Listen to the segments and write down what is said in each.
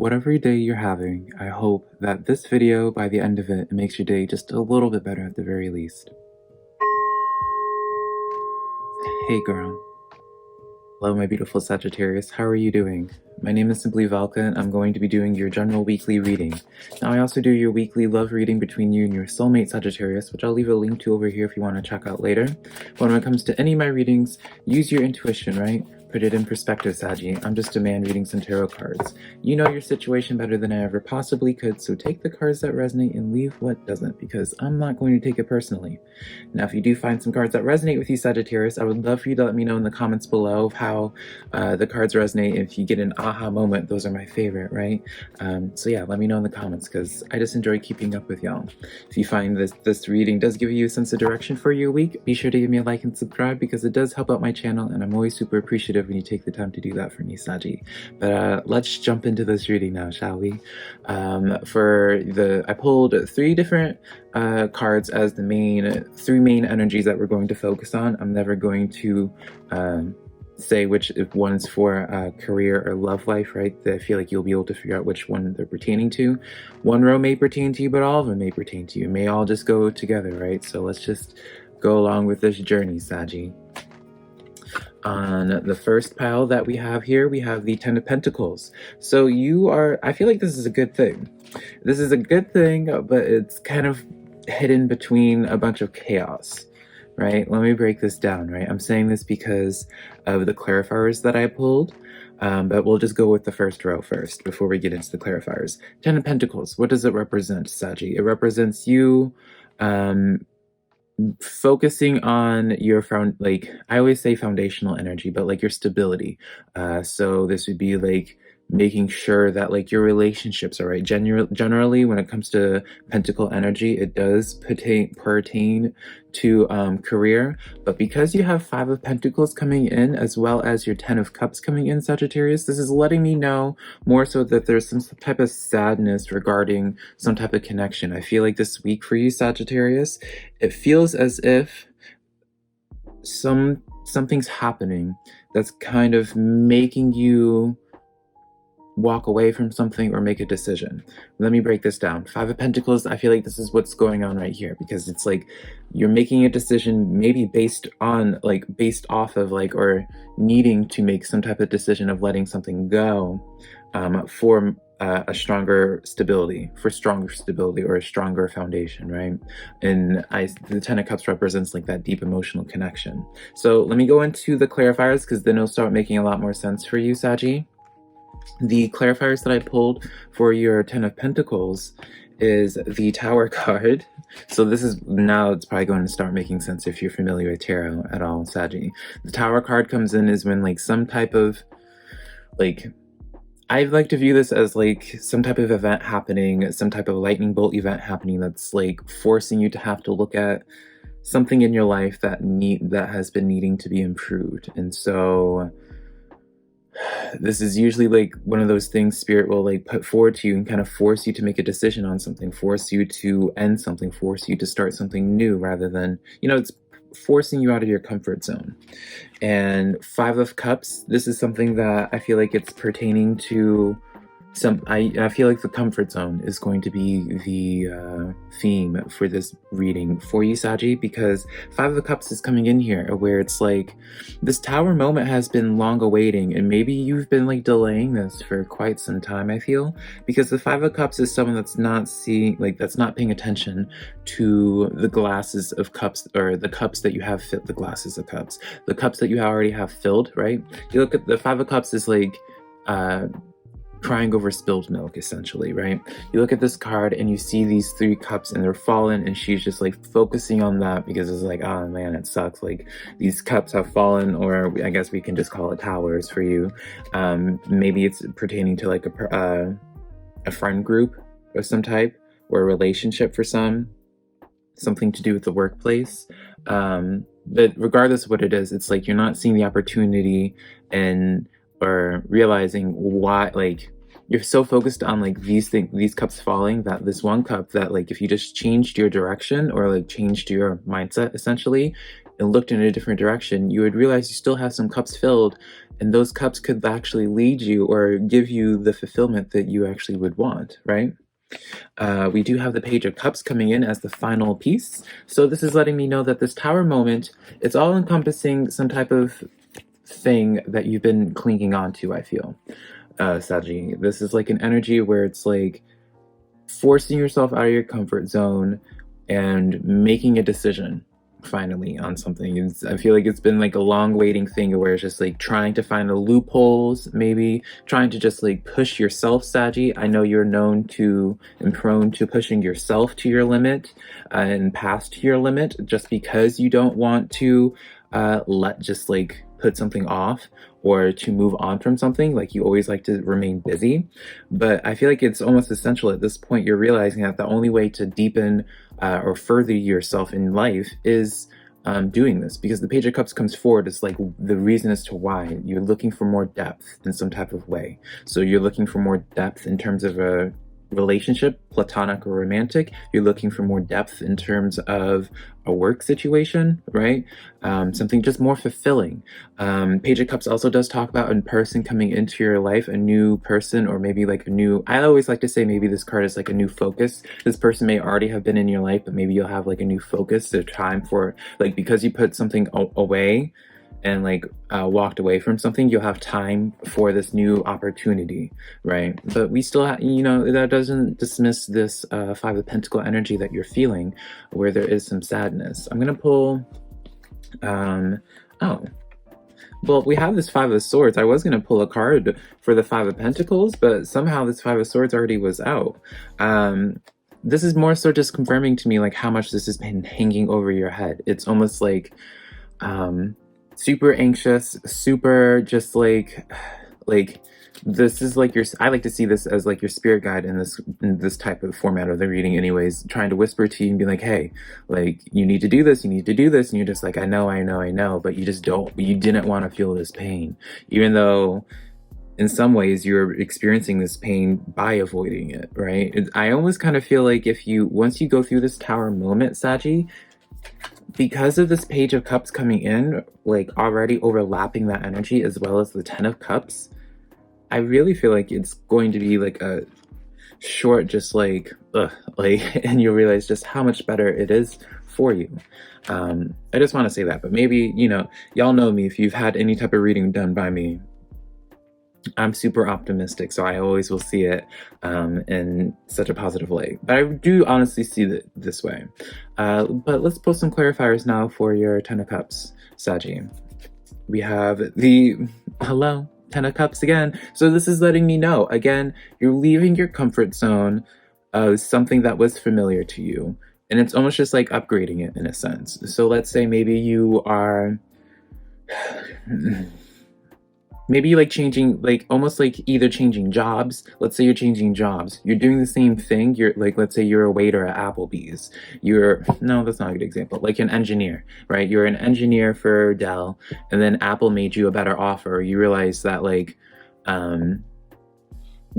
Whatever day you're having, I hope that this video, by the end of it, makes your day just a little bit better at the very least. Hey girl. Hello my beautiful Sagittarius, how are you doing? My name is SimplyVelca and I'm going to be doing your general weekly reading. Now I also do your weekly love reading between you and your soulmate Sagittarius, which I'll leave a link to over here if you want to check out later. But when it comes to any of my readings, use your intuition, right? Put it in perspective, Sagi. I'm just a man reading some tarot cards. You know your situation better than I ever possibly could, so take the cards that resonate and leave what doesn't, because I'm not going to take it personally. Now, if you do find some cards that resonate with you, Sagittarius, I would love for you to let me know in the comments below of how the cards resonate. If you get an aha moment, those are my favorite, right? So yeah, let me know in the comments, because I just enjoy keeping up with y'all. If you find this reading does give you a sense of direction for your week, be sure to give me a like and subscribe, because it does help out my channel, and I'm always super appreciative when you take the time to do that for me, Sagi. But let's jump into this reading now, shall we? I pulled three different cards as the three main energies that we're going to focus on. I'm never going to say which if one's for career or love life, right? I feel like you'll be able to figure out which one they're pertaining to. One row may pertain to you, but all of them may pertain to you. It may all just go together, right? So let's just go along with this journey, Sagi. On the first pile that we have here, we have the Ten of Pentacles. So I feel like this is a good thing. This is a good thing, but it's kind of hidden between a bunch of chaos, right? Let me break this down, right? I'm saying this because of the clarifiers that I pulled, but we'll just go with the first row first before we get into the clarifiers. Ten of Pentacles, what does it represent, Sagi? It represents you focusing on your I always say foundational energy, but like your stability. So this would be like making sure that like your relationships are right. Generally, when it comes to pentacle energy, it does pertain to career, but because you have Five of Pentacles coming in as well as your Ten of Cups coming in, Sagittarius, this is letting me know more so that there's some type of sadness regarding some type of connection. I feel like this week for you, Sagittarius, it feels as if something's happening that's kind of making you walk away from something or make a decision. Let me break this down. Five of Pentacles, I feel like this is what's going on right here, because it's like you're making a decision maybe based off of or needing to make some type of decision of letting something go for stronger stability or a stronger foundation, right? And the Ten of Cups represents like that deep emotional connection. So let me go into the clarifiers, because then it'll start making a lot more sense for you, Sagi. The clarifiers that I pulled for your Ten of Pentacles is the Tower card. So now it's probably going to start making sense if you're familiar with tarot at all, Sagi. The Tower card comes in is when like some type of I like to view this as like some type of event happening, some type of lightning bolt event happening that's like forcing you to have to look at something in your life that has been needing to be improved. And so this is usually like one of those things Spirit will like put forward to you and kind of force you to make a decision on something, force you to end something, force you to start something new, rather than, it's forcing you out of your comfort zone. And Five of Cups, this is something that I feel like it's pertaining to I feel like the comfort zone is going to be the theme for this reading for you, Sagi, because Five of Cups is coming in here where it's like this Tower moment has been long awaiting, and maybe you've been like delaying this for quite some time, I feel, because the Five of Cups is someone that's not that's not paying attention to the glasses of cups, or the cups that you have filled, the glasses of cups, the cups that you already have filled, right? You look at the Five of Cups is like crying over spilled milk, essentially, right? You look at this card and you see these three cups and they're fallen, and she's just like focusing on that because it's like, oh man, it sucks. Like these cups have fallen, or I guess we can just call it towers for you. Maybe it's pertaining to like a friend group of some type, or a relationship for something to do with the workplace. But regardless of what it is, it's like you're not seeing the opportunity or realizing why, like you're so focused on like these cups falling, that this one cup that like if you just changed your direction or like changed your mindset, essentially and looked in a different direction, you would realize you still have some cups filled, and those cups could actually lead you or give you the fulfillment that you actually would want, right? We do have the Page of Cups coming in as the final piece. So this is letting me know that this Tower moment, it's all encompassing some type of thing that you've been clinging on to, I feel. Sagi, this is like an energy where it's like forcing yourself out of your comfort zone and making a decision finally on something. I feel like it's been like a long waiting thing where it's just like trying to find the loopholes, maybe trying to just like push yourself, Sagi. I know you're known to and prone to pushing yourself to your limit and past your limit just because you don't want to let just like put something off or to move on from something. Like you always like to remain busy, but I feel like it's almost essential at this point. You're realizing that the only way to deepen or further yourself in life is doing this, because the Page of Cups comes forward as like the reason as to why you're looking for more depth in some type of way. So you're looking for more depth in terms of a relationship, platonic or romantic. You're looking for more depth in terms of a work situation, right? Something just more fulfilling. Page of Cups also does talk about a person coming into your life, a new person, or maybe like a new, I always like to say maybe this card is like a new focus. This person may already have been in your life, but maybe you'll have like a new focus. There's time for, like, because you put something away and like walked away from something, you'll have time for this new opportunity, right? But we still have, you know, that doesn't dismiss this Five of Pentacle energy that you're feeling, where there is some sadness. I'm gonna pull, oh, well, we have this Five of Swords. I was gonna pull a card for the Five of Pentacles, but somehow this Five of Swords already was out. This is more so just confirming to me like how much this has been hanging over your head. It's almost like, super anxious, super just like this is like your, I like to see this as like your spirit guide in this type of format of the reading anyways, trying to whisper to you and be like, hey, like you need to do this, you need to do this, and you're just like, I know, but you just don't, you didn't want to feel this pain, even though in some ways you're experiencing this pain by avoiding it, right? I almost kind of feel like if you, once you go through this Tower moment, Sagi, because of this Page of Cups coming in, like already overlapping that energy as well as the Ten of Cups, I really feel like it's going to be like a short, just like, and you'll realize just how much better it is for you. I just want to say that, but maybe, you know, y'all know me, if you've had any type of reading done by me, I'm super optimistic, so I always will see it in such a positive light. But I do honestly see it this way. But let's pull some clarifiers now for your Ten of Cups, Sagi. We have the, hello, Ten of Cups again. So this is letting me know, again, you're leaving your comfort zone of something that was familiar to you. And it's almost just like upgrading it in a sense. So let's say maybe you are... maybe like changing, like almost like either changing jobs. Let's say you're changing jobs. You're doing the same thing. You're like, let's say you're a waiter at Applebee's. You're, no, that's not a good example. Like an engineer, right? You're an engineer for Dell, and then Apple made you a better offer. You realize that like,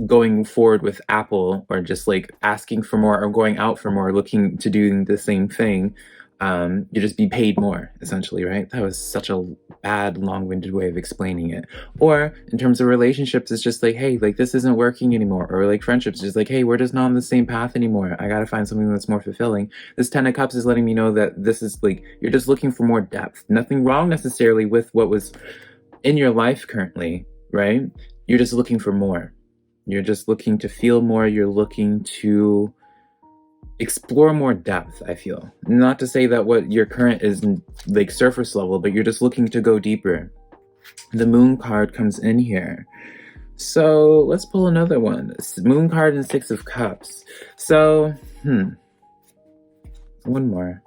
going forward with Apple, or just like asking for more or going out for more, looking to doing the same thing, you just be paid more, essentially, right? That was such a bad, long-winded way of explaining it. Or in terms of relationships, it's just like, hey, like this isn't working anymore. Or like friendships, just like, hey, we're just not on the same path anymore. I gotta find something that's more fulfilling. This Ten of Cups is letting me know that this is like, you're just looking for more depth. Nothing wrong necessarily with what was in your life currently, right? You're just looking for more. You're just looking to feel more. You're looking to explore more depth, I feel. Not to say that what your current is like surface level, but you're just looking to go deeper. The Moon card comes in here. So let's pull another one. Moon card and Six of Cups. So, one more.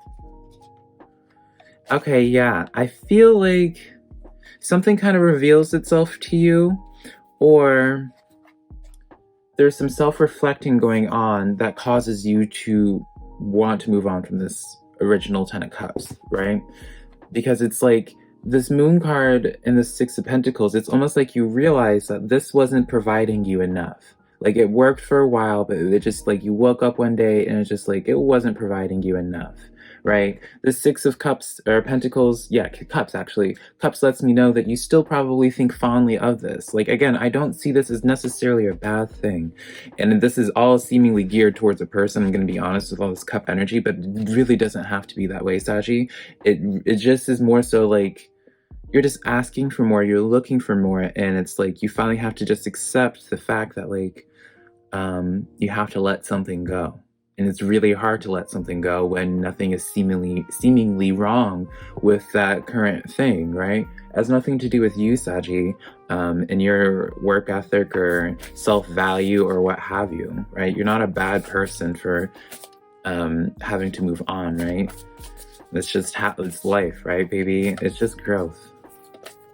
Okay, yeah. I feel like something kind of reveals itself to you, or there's some self-reflecting going on that causes you to want to move on from this original Ten of Cups, right? Because it's like this Moon card and the Six of Pentacles, it's almost like you realize that this wasn't providing you enough. Like it worked for a while, but it just like you woke up one day and it's just like it wasn't providing you enough, right? The Six of Cups, or Pentacles, yeah, Cups actually. Cups lets me know that you still probably think fondly of this. Like, again, I don't see this as necessarily a bad thing. And this is all seemingly geared towards a person, I'm going to be honest, with all this cup energy, but it really doesn't have to be that way, Sagi. It just is more so like, you're just asking for more, you're looking for more, and it's like you finally have to just accept the fact that, like, you have to let something go. And it's really hard to let something go when nothing is seemingly wrong with that current thing, right? It has nothing to do with you, Sagi, and your work ethic or self-value or what have you, right? You're not a bad person for having to move on, right? That's just it's life, right, baby? It's just growth.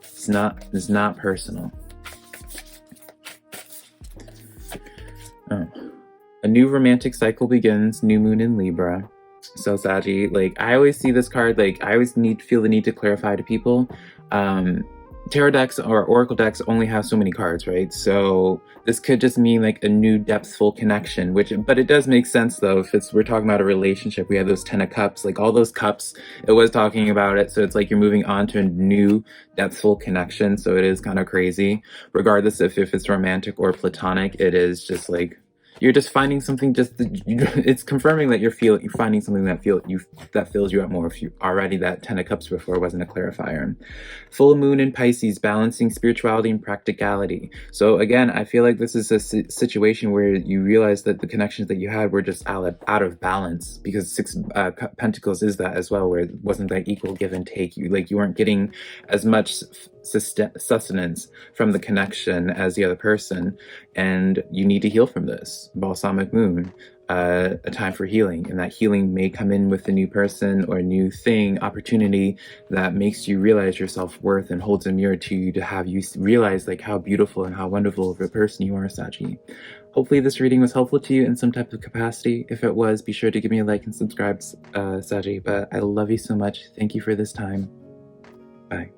It's not personal. Oh. A new romantic cycle begins, new moon in Libra. So Sagi, like, I always see this card, like, I always feel the need to clarify to people. Tarot decks or oracle decks only have so many cards, right? So this could just mean like a new depthful connection, but it does make sense though. If we're talking about a relationship, we have those 10 of cups, like all those cups, it was talking about it. So it's like you're moving on to a new depthful connection. So it is kind of crazy, regardless if it's romantic or platonic. It is just like, you're just finding something. It's confirming that you're finding something that fills you up more. If you already that 10 of cups before wasn't a clarifier. Full moon in Pisces, balancing spirituality and practicality. So again, I feel like this is a situation where you realize that the connections that you had were just out of balance, because Six Pentacles is that as well, where it wasn't that equal give and take. You weren't getting as much sustenance from the connection as the other person, and you need to heal from this. Balsamic moon, a time for healing, and that healing may come in with a new person or a new thing, opportunity that makes you realize your self-worth and holds a mirror to you to have you realize like how beautiful and how wonderful of a person you are, Sagi. Hopefully this reading was helpful to you in some type of capacity. If it was, be sure to give me a like and subscribe, Sagi. But I love you so much. Thank you for this time. Bye.